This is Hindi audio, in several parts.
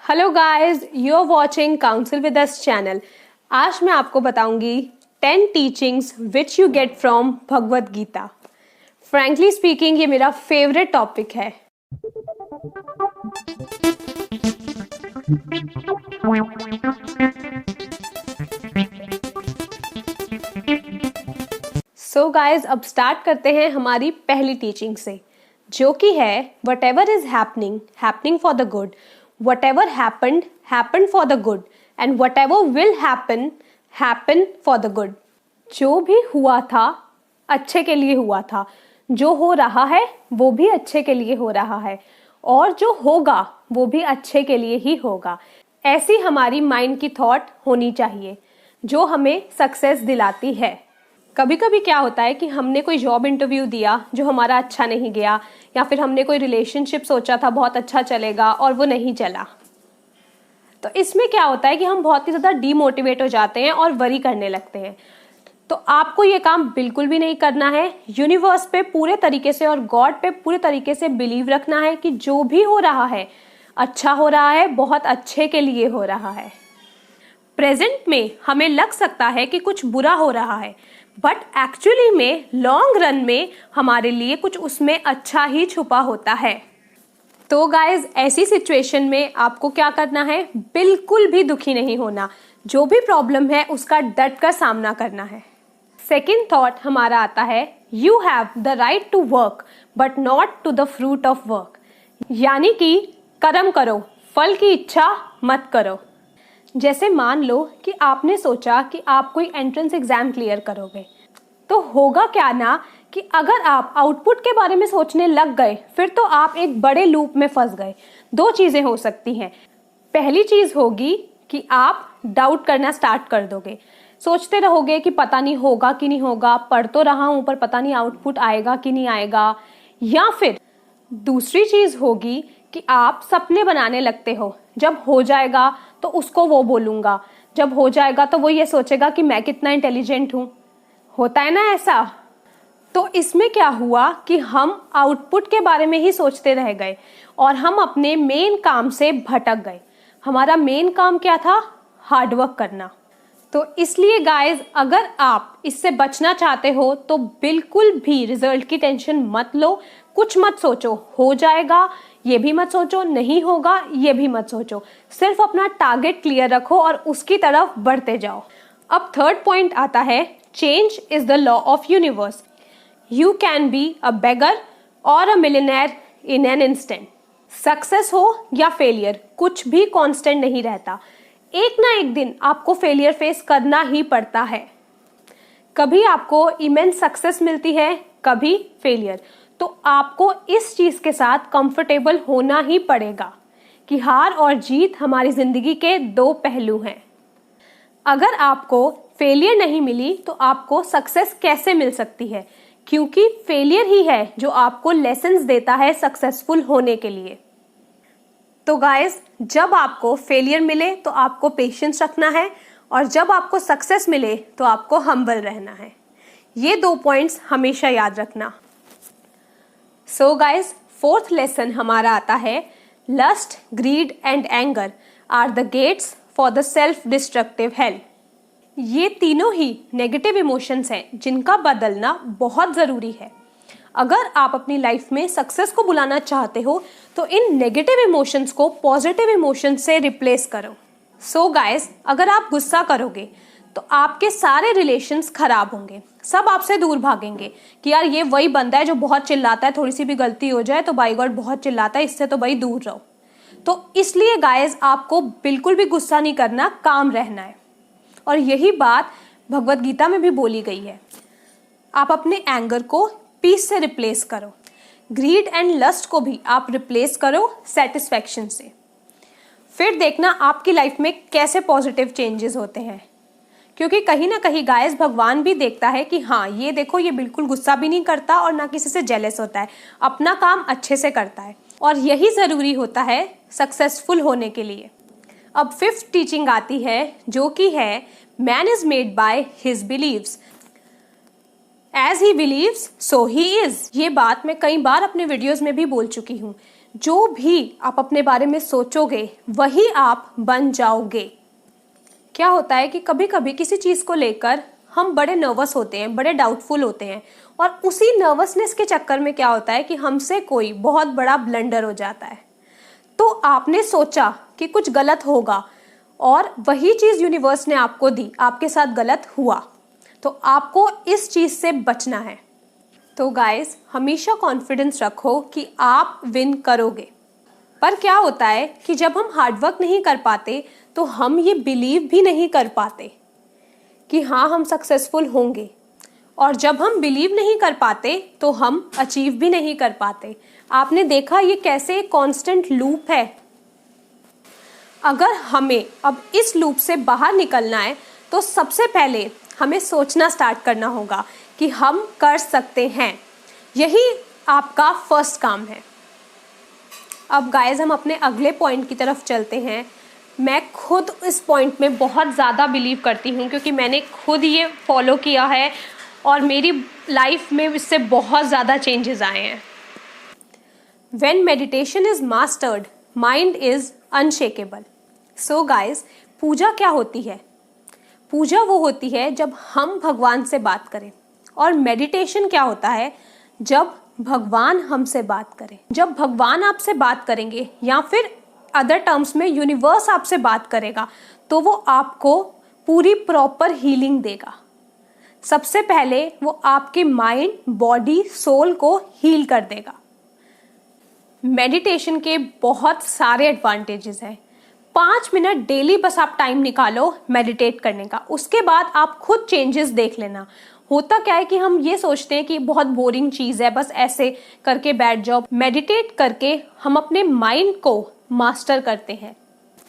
Hello guys, you are watching council with us channel. आज मैं आपको बताऊंगी 10 teachings which you get from Bhagavad Gita. Frankly speaking ये मेरा फेवरेट टॉपिक है। सो गाइस, अब स्टार्ट करते हैं हमारी पहली टीचिंग से, जो कि है what ever is happening for the good, whatever happened for the good, and whatever will happen for the good। जो भी हुआ था अच्छे के लिए हुआ था, जो हो रहा है वो भी अच्छे के लिए हो रहा है, और जो होगा वो भी अच्छे के लिए ही होगा। ऐसी हमारी माइंड की थॉट होनी चाहिए जो हमें सक्सेस दिलाती है। कभी कभी क्या होता है कि हमने कोई जॉब इंटरव्यू दिया जो हमारा अच्छा नहीं गया, या फिर हमने कोई रिलेशनशिप सोचा था बहुत अच्छा चलेगा और वो नहीं चला। तो इसमें क्या होता है कि हम बहुत ही ज़्यादा डीमोटिवेट हो जाते हैं और वरी करने लगते हैं। तो आपको ये काम बिल्कुल भी नहीं करना है। यूनिवर्स पे पूरे तरीके से और गॉड पे पूरे तरीके से बिलीव रखना है कि जो भी हो रहा है अच्छा हो रहा है, बहुत अच्छे के लिए हो रहा है। प्रेजेंट में हमें लग सकता है कि कुछ बुरा हो रहा है, बट एक्चुअली में लॉन्ग रन में हमारे लिए कुछ उसमें अच्छा ही छुपा होता है। तो गाइज, ऐसी सिचुएशन में आपको क्या करना है? बिल्कुल भी दुखी नहीं होना। जो भी प्रॉब्लम है उसका डट कर सामना करना है। सेकेंड थॉट हमारा आता है, you have the right to work but not to the fruit of work. यानी कि कर्म करो, फल की इच्छा मत करो। जैसे मान लो कि आपने सोचा कि आप कोई एंट्रेंस एग्जाम क्लियर करोगे, तो होगा क्या ना कि अगर आप आउटपुट के बारे में सोचने लग गए फिर तो आप एक बड़े लूप में फंस गए। दो चीजें हो सकती हैं। पहली चीज होगी कि आप डाउट करना स्टार्ट कर दोगे, सोचते रहोगे कि पता नहीं होगा कि नहीं होगा, पढ़ तो रहा हूं पर पता नहीं आउटपुट आएगा कि नहीं आएगा। या फिर दूसरी चीज होगी कि आप सपने बनाने लगते हो, जब हो जाएगा तो उसको वो बोलूंगा, जब हो जाएगा तो वो ये सोचेगा कि मैं कितना इंटेलिजेंट हूं। होता है ना ऐसा। तो इसमें क्या हुआ कि हम आउटपुट के बारे में ही सोचते रह गए और हम अपने मेन काम से भटक गए। हमारा मेन काम क्या था? हार्डवर्क करना। तो इसलिए गाइज, अगर आप इससे बचना चाहते हो तो बिल्कुल भी रिजल्ट की टेंशन मत लो। कुछ मत सोचो, हो जाएगा ये भी मत सोचो, नहीं होगा ये भी मत सोचो। सिर्फ अपना टारगेट क्लियर रखो और उसकी तरफ बढ़ते जाओ। अब थर्ड पॉइंट आता है, change is the law of universe. You can be a beggar और a millionaire in an instant. Success हो या फेलियर, कुछ भी कांस्टेंट नहीं रहता। एक ना एक दिन आपको फेलियर फेस करना ही पड़ता है। कभी आपको इमेंस सक्सेस मिलती है, कभी फेलियर। तो आपको इस चीज के साथ कंफर्टेबल होना ही पड़ेगा कि हार और जीत हमारी जिंदगी के दो पहलू हैं। अगर आपको फेलियर नहीं मिली तो आपको सक्सेस कैसे मिल सकती है? क्योंकि फेलियर ही है जो आपको लेसन्स देता है सक्सेसफुल होने के लिए। तो गाइस, जब आपको फेलियर मिले तो आपको पेशेंस रखना है, और जब आपको सक्सेस मिले तो आपको हम्बल रहना है। ये दो पॉइंट्स हमेशा याद रखना। सो गाइस, फोर्थ लेसन हमारा आता है, lust, greed and anger are the gates for the self destructive hell. ये तीनों ही नेगेटिव इमोशंस हैं जिनका बदलना बहुत ज़रूरी है। अगर आप अपनी लाइफ में सक्सेस को बुलाना चाहते हो तो इन नेगेटिव इमोशंस को पॉजिटिव इमोशंस से रिप्लेस करो। सो गाइस, अगर आप गुस्सा करोगे तो आपके सारे रिलेशंस खराब होंगे, सब आपसे दूर भागेंगे कि यार ये वही बंदा है जो बहुत चिल्लाता है, थोड़ी सी भी गलती हो जाए तो बाय गॉड बहुत चिल्लाता है, इससे तो भाई दूर रहो। तो इसलिए गाइस, आपको बिल्कुल भी गुस्सा नहीं करना, काम रहना है। और यही बात भगवद गीता में भी बोली गई है। आप अपने एंगर को पीस से रिप्लेस करो, ग्रीड एंड लस्ट को भी आप रिप्लेस करो सेटिस्फैक्शन से। फिर देखना आपकी लाइफ में कैसे पॉजिटिव चेंजेस होते हैं। क्योंकि कहीं ना कहीं गाइस, भगवान भी देखता है कि हाँ, ये देखो, ये बिल्कुल गुस्सा भी नहीं करता और ना किसी से जेलस होता है, अपना काम अच्छे से करता है। और यही ज़रूरी होता है सक्सेसफुल होने के लिए। अब फिफ्थ टीचिंग आती है, जो कि है, man is made by his believes, as he believes so he is. ये बात मैं कई बार अपने वीडियोस में भी बोल चुकी हूँ। जो भी आप अपने बारे में सोचोगे वही आप बन जाओगे। क्या होता है कि कभी कभी किसी चीज़ को लेकर हम बड़े नर्वस होते हैं, बड़े डाउटफुल होते हैं, और उसी नर्वसनेस के चक्कर में क्या होता है कि हमसे कोई बहुत बड़ा ब्लंडर हो जाता है। तो आपने सोचा कि कुछ गलत होगा और वही चीज़ यूनिवर्स ने आपको दी, आपके साथ गलत हुआ, तो आपको इस चीज़ से बचना है। तो गाइस, हमेशा कॉन्फिडेंस रखो कि आप विन करोगे। पर क्या होता है कि जब हम हार्डवर्क नहीं कर पाते तो हम ये बिलीव भी नहीं कर पाते कि हाँ हम सक्सेसफुल होंगे, और जब हम बिलीव नहीं कर पाते तो हम अचीव भी नहीं कर पाते। आपने देखा ये कैसे एक कांस्टेंट लूप है। अगर हमें अब इस लूप से बाहर निकलना है तो सबसे पहले हमें सोचना स्टार्ट करना होगा कि हम कर सकते हैं। यही आपका फर्स्ट काम है। अब गाइस, हम अपने अगले पॉइंट की तरफ चलते हैं। मैं खुद इस पॉइंट में बहुत ज़्यादा बिलीव करती हूँ क्योंकि मैंने खुद ये फॉलो किया है और मेरी लाइफ में इससे बहुत ज़्यादा चेंजेस आए हैं। When meditation is mastered, mind is unshakable. So guys, पूजा क्या होती है? पूजा वो होती है जब हम भगवान से बात करें, और मेडिटेशन क्या होता है? जब भगवान हमसे बात करें। जब भगवान आपसे बात करेंगे या फिर अदर टर्म्स में यूनिवर्स आपसे बात करेगा तो वो आपको पूरी प्रॉपर हीलिंग देगा। सबसे पहले वो आपके माइंड, बॉडी, सोल को हील कर देगा। मेडिटेशन के बहुत सारे एडवांटेजेस हैं। 5 मिनट डेली बस आप टाइम निकालो मेडिटेट करने का, उसके बाद आप खुद चेंजेस देख लेना। होता क्या है कि हम ये सोचते हैं कि बहुत बोरिंग चीज़ है, बस ऐसे करके बैठ जाओ। मेडिटेट करके हम अपने माइंड को मास्टर करते हैं,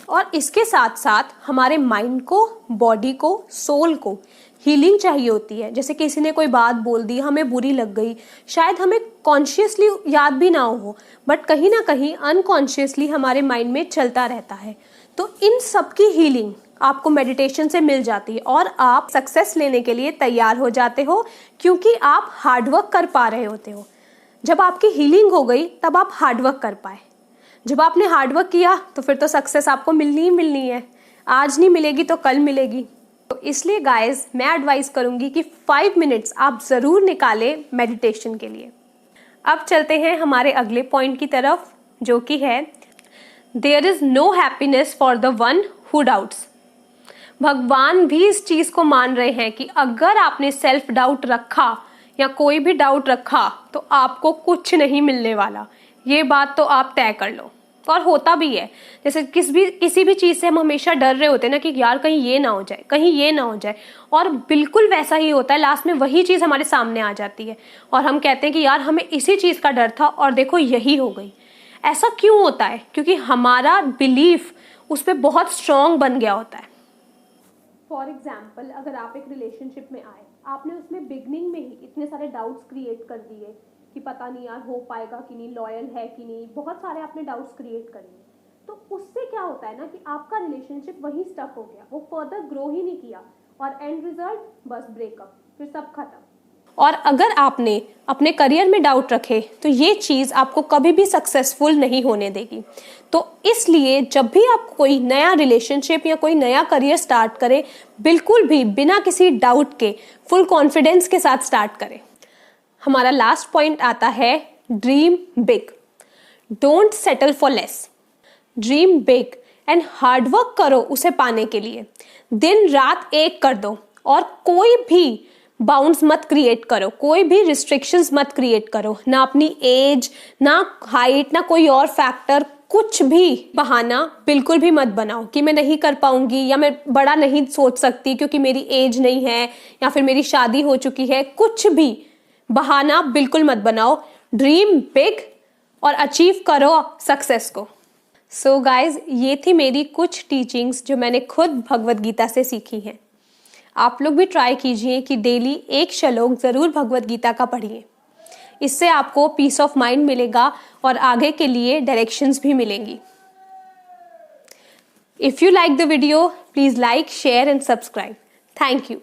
और इसके साथ साथ हमारे माइंड को, बॉडी को, सोल को हीलिंग चाहिए होती है। जैसे किसी ने कोई बात बोल दी, हमें बुरी लग गई, शायद हमें कॉन्शियसली याद भी ना हो, बट कहीं ना कहीं अनकॉन्शियसली हमारे माइंड में चलता रहता है। तो इन सब की हीलिंग आपको मेडिटेशन से मिल जाती है और आप सक्सेस लेने के लिए तैयार हो जाते हो, क्योंकि आप हार्डवर्क कर पा रहे होते हो। जब आपकी हीलिंग हो गई तब आप हार्डवर्क कर पाए। जब आपने हार्डवर्क किया तो फिर तो सक्सेस आपको मिलनी ही मिलनी है। आज नहीं मिलेगी तो कल मिलेगी। तो इसलिए गाइज, मैं एडवाइस करूंगी कि 5 मिनट्स आप ज़रूर निकालें मेडिटेशन के लिए। अब चलते हैं हमारे अगले पॉइंट की तरफ, जो कि है there is no happiness for the one who doubts. भगवान भी इस चीज़ को मान रहे हैं कि अगर आपने सेल्फ डाउट रखा या कोई भी डाउट रखा तो आपको कुछ नहीं मिलने वाला। ये बात तो आप तय कर लो, और होता भी है। जैसे किसी भी चीज़ से हम हमेशा डर रहे होते हैं ना कि यार कहीं ये ना हो जाए, कहीं ये ना हो जाए, और बिल्कुल वैसा ही होता है। लास्ट में वही चीज़ हमारे सामने आ जाती है और हम कहते हैं कि यार हमें इसी चीज़ का डर था और देखो यही हो गई। ऐसा क्यों होता है? क्योंकि हमारा बिलीफ उस पर बहुत स्ट्रॉन्ग बन गया होता है। फॉर एग्जाम्पल, अगर आप एक रिलेशनशिप में आए, आपने उसमें बिगनिंग में ही इतने सारे डाउट्स क्रिएट कर दिए कि पता नहीं यार हो पाएगा कि नहीं, लॉयल है कि नहीं, बहुत सारे आपने डाउट्स क्रिएट कर लिए। तो उससे क्या होता है ना कि आपका रिलेशनशिप वहीं स्टक हो गया, वो फर्दर ग्रो ही नहीं किया, और एंड रिजल्ट बस ब्रेकअप, फिर सब खत्म। और अगर आपने अपने करियर में डाउट रखे तो ये चीज़ आपको कभी भी सक्सेसफुल नहीं होने देगी। तो इसलिए जब भी आप कोई नया रिलेशनशिप या कोई नया करियर स्टार्ट करें, बिल्कुल भी बिना किसी डाउट के फुल कॉन्फिडेंस के साथ स्टार्ट करें। हमारा लास्ट पॉइंट आता है dream big, don't settle for less. Dream big and hard work करो उसे पाने के लिए। दिन रात एक कर दो, और कोई भी बाउंड्स मत क्रिएट करो, कोई भी रिस्ट्रिक्शंस मत क्रिएट करो, ना अपनी एज, ना हाइट, ना कोई और फैक्टर, कुछ भी बहाना बिल्कुल भी मत बनाओ कि मैं नहीं कर पाऊंगी या मैं बड़ा नहीं सोच सकती क्योंकि मेरी एज नहीं है या फिर मेरी शादी हो चुकी है। कुछ भी बहाना बिल्कुल मत बनाओ। ड्रीम बिग और अचीव करो सक्सेस को। सो गाइज, ये थी मेरी कुछ टीचिंग्स जो मैंने खुद भगवद गीता से सीखी हैं। आप लोग भी ट्राई कीजिए कि डेली एक श्लोक ज़रूर भगवद गीता का पढ़िए। इससे आपको पीस ऑफ माइंड मिलेगा और आगे के लिए डायरेक्शंस भी मिलेंगी। If you like the video, please like, share and subscribe. Thank you.